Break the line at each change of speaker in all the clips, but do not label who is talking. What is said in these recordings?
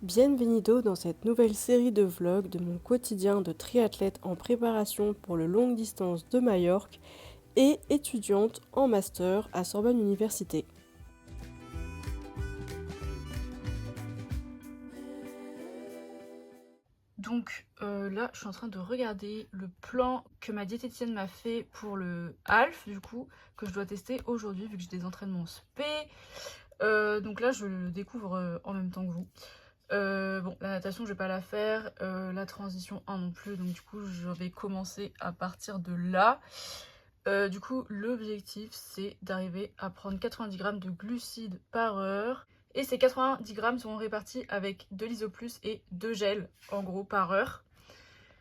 Bienvenido dans cette nouvelle série de vlogs de mon quotidien de triathlète en préparation pour le longue distance de Majorque et étudiante en master à Sorbonne Université.
Donc là, je suis en train de regarder le plan que ma diététicienne m'a fait pour le half, du coup, que je dois tester aujourd'hui vu que j'ai des entraînements spé. Donc là, je le découvre en même temps que vous. Bon, la natation, je vais pas la faire, la transition 1 non plus, donc du coup, je vais commencer à partir de là. Du coup, l'objectif, c'est d'arriver à prendre 90 grammes de glucides par heure. Et ces 90 grammes seront répartis avec de l'isoplus et 2 gels, en gros, par heure.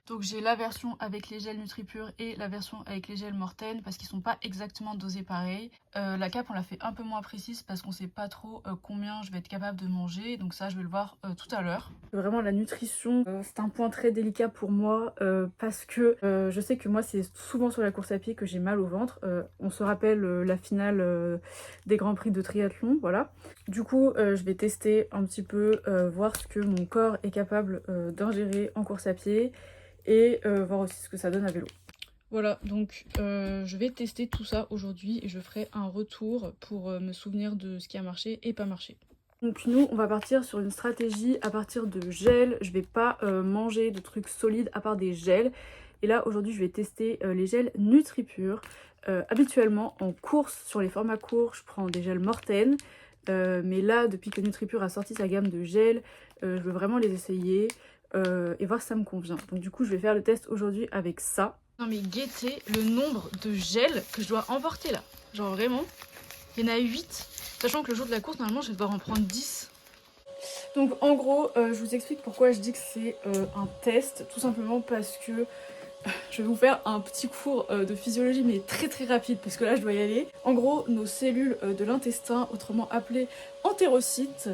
Donc j'ai la version avec les gels NutriPure et la version avec les gels Morten parce qu'ils sont pas exactement dosés pareil. La cape on l'a fait un peu moins précise parce qu'on sait pas trop combien je vais être capable de manger, donc ça je vais le voir tout à l'heure. Vraiment la nutrition c'est un point très délicat pour moi parce que je sais que moi c'est souvent sur la course à pied que j'ai mal au ventre. On se rappelle la finale des grands prix de triathlon, voilà. Du coup je vais tester un petit peu, voir ce que mon corps est capable d'ingérer en course à pied et voir aussi ce que ça donne à vélo. Voilà, donc je vais tester tout ça aujourd'hui et je ferai un retour pour me souvenir de ce qui a marché et pas marché. Donc nous, on va partir sur une stratégie à partir de gel. Je vais pas manger de trucs solides à part des gels. Et là, aujourd'hui, je vais tester les gels NutriPure. Habituellement, en course, sur les formats courts, je prends des gels Morten. Mais là, depuis que NutriPure a sorti sa gamme de gels, je veux vraiment les essayer. Et voir si ça me convient. Donc du coup je vais faire le test aujourd'hui avec ça. Non mais guettez le nombre de gels que je dois emporter là. Genre vraiment, il y en a 8. Sachant que le jour de la course normalement je vais devoir en prendre 10. Donc en gros je vous explique pourquoi je dis que c'est un test. Tout simplement parce que je vais vous faire un petit cours de physiologie mais très très rapide parce que là je dois y aller. En gros, nos cellules de l'intestin, autrement appelées entérocytes,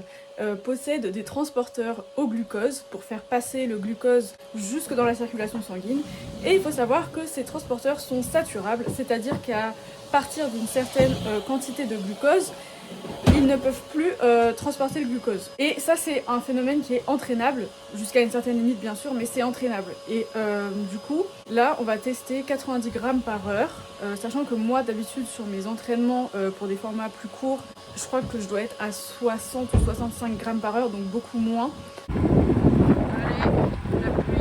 possèdent des transporteurs au glucose pour faire passer le glucose jusque dans la circulation sanguine. Et il faut savoir que ces transporteurs sont saturables, c'est-à-dire qu'à partir d'une certaine quantité de glucose, ils ne peuvent plus transporter le glucose. Et ça c'est un phénomène qui est entraînable, jusqu'à une certaine limite bien sûr, mais c'est entraînable. Et du coup, là on va tester 90 grammes par heure, sachant que moi d'habitude sur mes entraînements pour des formats plus courts, je crois que je dois être à 60 ou 65 grammes par heure, donc beaucoup moins. Allez, la pluie,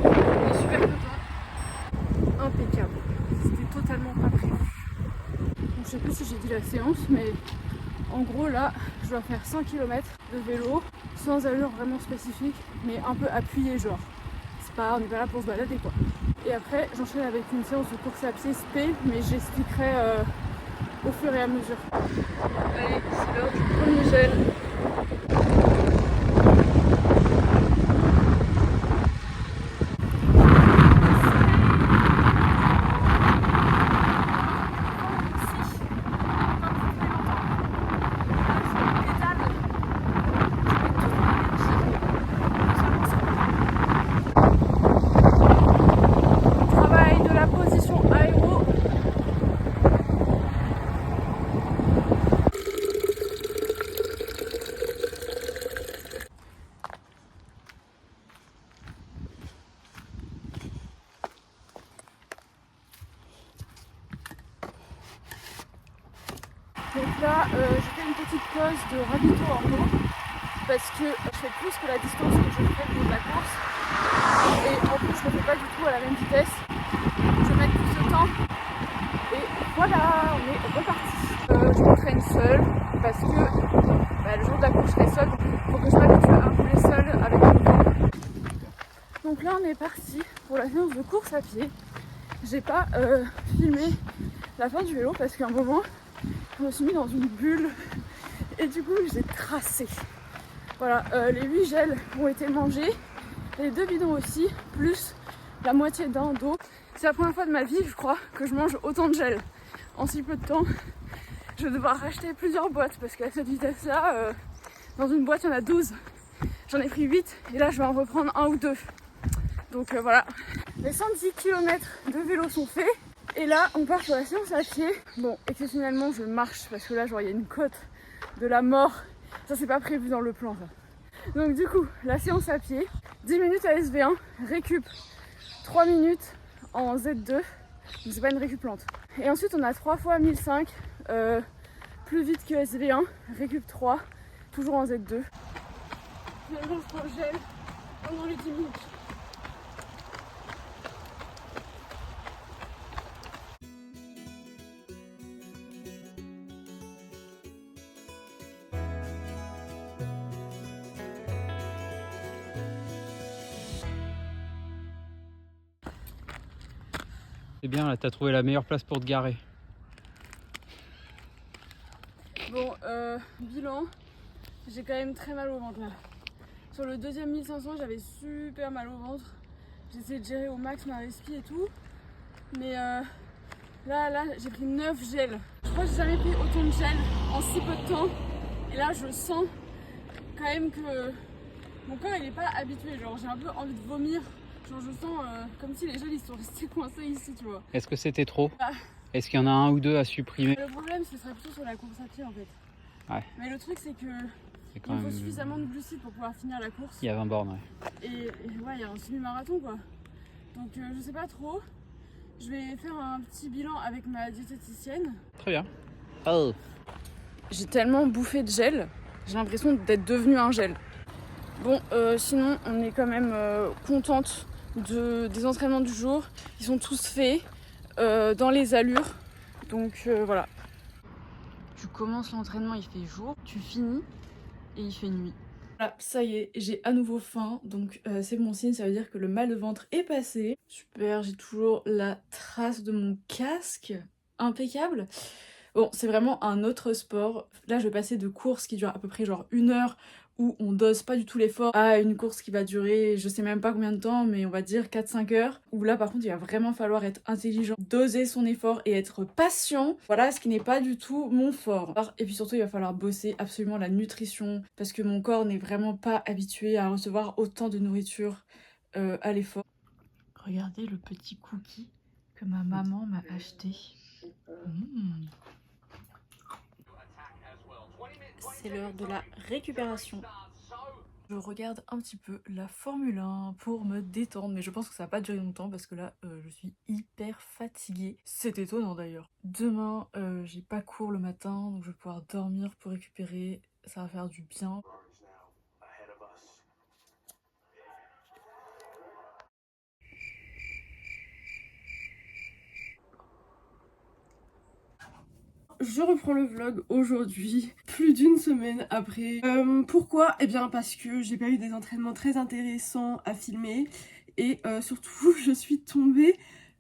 on est super content. Impeccable, c'était totalement pas prévu. Donc, je sais plus si j'ai dit la séance, mais en gros là, je dois faire 100 km de vélo, sans allure vraiment spécifique, mais un peu appuyé genre. C'est pas, on n'est pas là pour se balader quoi. Et après, j'enchaîne avec une séance de course à pied spé, mais j'expliquerai au fur et à mesure. Allez, c'est l'heure du premier gel. Donc là, j'ai fait une petite pause de ravito en eau parce que je fais plus que la distance que je fais de la course. Et en plus, je ne le fais pas du tout à la même vitesse. Je vais mettre plus de temps. Et voilà, on est reparti. Je m'entraîne seule parce que le jour de la course, je serai seule. Donc il faut que je m'habitue à rouler seule avec le vent. Donc là, on est parti pour la séance de course à pied. J'ai pas filmé la fin du vélo parce qu'à un moment, je me suis mis dans une bulle et du coup j'ai tracé. Voilà, les 8 gels ont été mangés, les 2 bidons aussi, plus la moitié d'un d'eau. C'est la première fois de ma vie, je crois, que je mange autant de gel en si peu de temps. Je vais devoir racheter plusieurs boîtes parce qu'à cette vitesse-là, dans une boîte il y en a 12. J'en ai pris 8 et là je vais en reprendre 1 ou 2. Donc voilà, les 110 km de vélo sont faits. Et là, on part sur la séance à pied. Bon, exceptionnellement, je marche parce que là, genre, il y a une côte de la mort. Ça, c'est pas prévu dans le plan, ça. Donc du coup, la séance à pied, 10 minutes à SV1, récup 3 minutes en Z2, donc c'est pas une récup lente. Et ensuite on a 3 fois 1005, plus vite que SV1, récup 3, toujours en Z2. Finalement je prends le gel pendant les 10 minutes.
C'est bien, là, t'as trouvé la meilleure place pour te garer.
Bon, bilan, j'ai quand même très mal au ventre là. Sur le deuxième 1500, j'avais super mal au ventre. J'ai essayé de gérer au max ma respi et tout. Mais là, j'ai pris 9 gels. Je crois que j'ai jamais pris autant de gel en si peu de temps. Et là, je sens quand même que mon corps il est pas habitué. Genre, j'ai un peu envie de vomir. Genre, je sens comme si les gels ils sont restés coincés ici, tu vois.
Est-ce que c'était trop?
Ah.
Est-ce qu'il y en a un ou deux à supprimer?
Le problème, ce serait plutôt sur la course à pied en fait.
Ouais.
Mais le truc, c'est que
Quand
il faut
même...
suffisamment de glucides pour pouvoir finir la course.
Il y a 20 bornes, ouais.
Et ouais, il y a un semi-marathon quoi. Donc je sais pas trop. Je vais faire un petit bilan avec ma diététicienne.
Très bien. Oh.
J'ai tellement bouffé de gel, j'ai l'impression d'être devenue un gel. Bon, sinon on est quand même contente des entraînements du jour. Ils sont tous faits dans les allures. Donc voilà. Tu commences l'entraînement, il fait jour. Tu finis et il fait nuit. Voilà, ça y est, j'ai à nouveau faim, donc c'est bon signe, ça veut dire que le mal de ventre est passé. Super, j'ai toujours la trace de mon casque, impeccable. Bon, c'est vraiment un autre sport. Là, je vais passer de courses qui durent à peu près genre 1 heure, où on dose pas du tout l'effort, à une course qui va durer, je sais même pas combien de temps, mais on va dire 4-5 heures, où là par contre il va vraiment falloir être intelligent, doser son effort et être patient. Voilà, ce qui n'est pas du tout mon fort. Et puis surtout il va falloir bosser absolument la nutrition, parce que mon corps n'est vraiment pas habitué à recevoir autant de nourriture à l'effort. Regardez le petit cookie que ma maman m'a acheté. C'est l'heure de la récupération. Je regarde un petit peu la Formule 1 pour me détendre, mais je pense que ça va pas durer longtemps parce que là, je suis hyper fatiguée. C'est étonnant d'ailleurs. Demain, j'ai pas cours le matin, donc je vais pouvoir dormir pour récupérer. Ça va faire du bien. Je reprends le vlog aujourd'hui, plus d'une semaine après. Pourquoi? Eh bien parce que j'ai pas eu des entraînements très intéressants à filmer. Et surtout, je suis tombée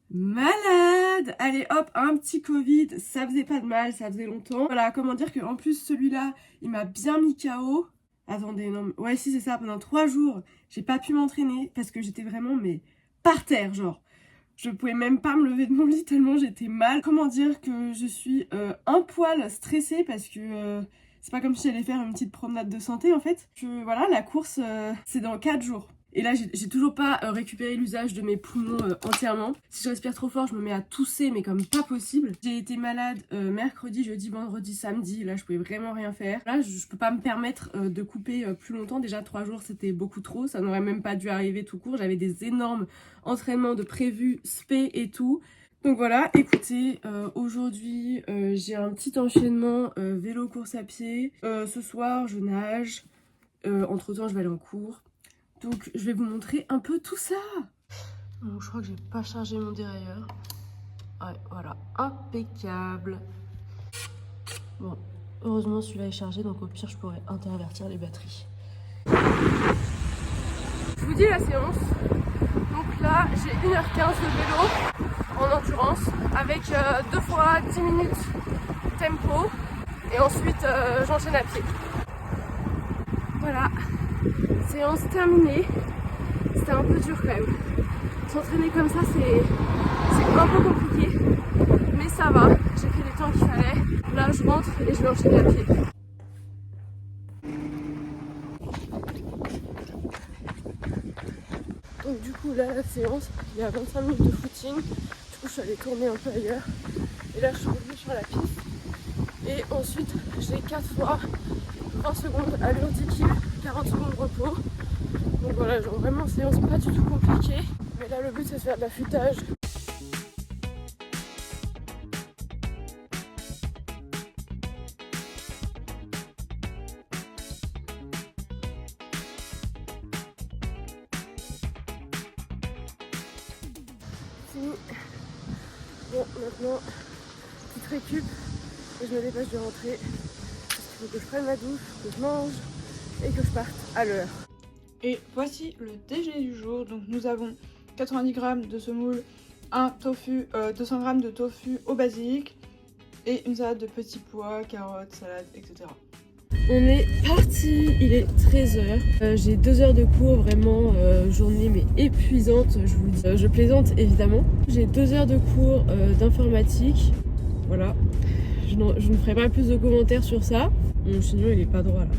malade. Allez hop, un petit Covid, ça faisait pas de mal, ça faisait longtemps. Voilà, comment dire qu'en plus celui-là, il m'a bien mis KO. Attendez, non, ouais si c'est ça, pendant 3 jours, j'ai pas pu m'entraîner parce que j'étais vraiment, mais par terre, genre. Je pouvais même pas me lever de mon lit tellement j'étais mal. Comment dire que je suis un poil stressée parce que c'est pas comme si j'allais faire une petite promenade de santé en fait. Voilà, la course c'est dans 4 jours. Et là j'ai toujours pas récupéré l'usage de mes poumons entièrement. Si je respire trop fort je me mets à tousser mais comme pas possible. J'ai été malade mercredi, jeudi, vendredi, samedi. Là je pouvais vraiment rien faire. Là je peux pas me permettre de couper plus longtemps. Déjà 3 jours c'était beaucoup trop. Ça n'aurait même pas dû arriver tout court. J'avais des énormes entraînements de prévus, spé et tout. Donc voilà, écoutez, aujourd'hui j'ai un petit enchaînement vélo course à pied. Ce soir je nage. Entre temps je vais aller en cours. Donc je vais vous montrer un peu tout ça. Bon, je crois que j'ai pas chargé mon dérailleur. Ouais, voilà, impeccable. Bon, heureusement celui-là est chargé, donc au pire je pourrais intervertir les batteries. Je vous dis la séance. Donc là j'ai 1h15 de vélo en endurance avec 2 fois 10 minutes tempo. Et ensuite j'enchaîne à pied. Voilà. Séance terminée. C'était un peu dur quand même. S'entraîner comme ça c'est un peu compliqué. Mais ça va. J'ai fait les temps qu'il fallait. Là je rentre et je vais enchaîner à pied. Donc du coup là la séance, il y a 25 minutes de footing. Du coup je suis allée tourner un peu ailleurs. Et là je suis revenue sur la piste. Et ensuite j'ai 4 fois 20 secondes allure 10 kg.
40 secondes de repos. Donc voilà, genre vraiment séance pas du tout compliquée. Mais là le but c'est de faire de l'affûtage. Fini. Bon maintenant, petite récup et je me dépêche de rentrer. Parce qu'il faut que je prenne ma douche, que je mange et que je parte à l'heure.
Et voici le déjeuner du jour. Donc nous avons 90 g de semoule, un tofu, 200 g de tofu au basilic et une salade de petits pois, carottes, salade, etc.
On est parti, il est 13h. J'ai 2 heures de cours, vraiment journée mais épuisante, je vous le dis. Je plaisante évidemment. J'ai 2 heures de cours d'informatique. Voilà. Je ne ferai pas plus de commentaires sur ça. Mon chignon il est pas droit là.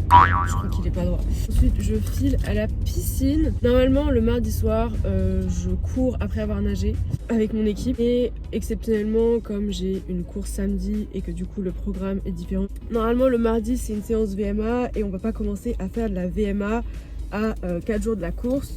Je crois qu'il est pas droit. Ensuite je file à la piscine. Normalement le mardi soir je cours après avoir nagé avec mon équipe. Et exceptionnellement comme j'ai une course samedi et que du coup le programme est différent. Normalement le mardi c'est une séance VMA et on va pas commencer à faire de la VMA à 4 jours de la course.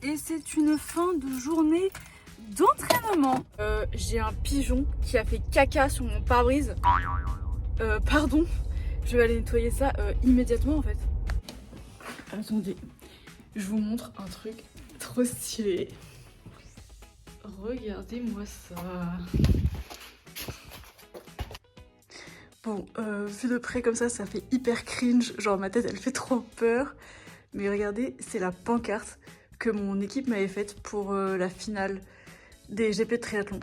Et c'est une fin de journée d'entraînement. J'ai un pigeon qui a fait caca sur mon pare-brise. Pardon, je vais aller nettoyer ça immédiatement en fait. Attendez, je vous montre un truc trop stylé. Regardez-moi ça. Bon, vu de près comme ça fait hyper cringe. Genre ma tête elle fait trop peur. Mais regardez, c'est la pancarte que mon équipe m'avait faite pour la finale des GP de triathlon.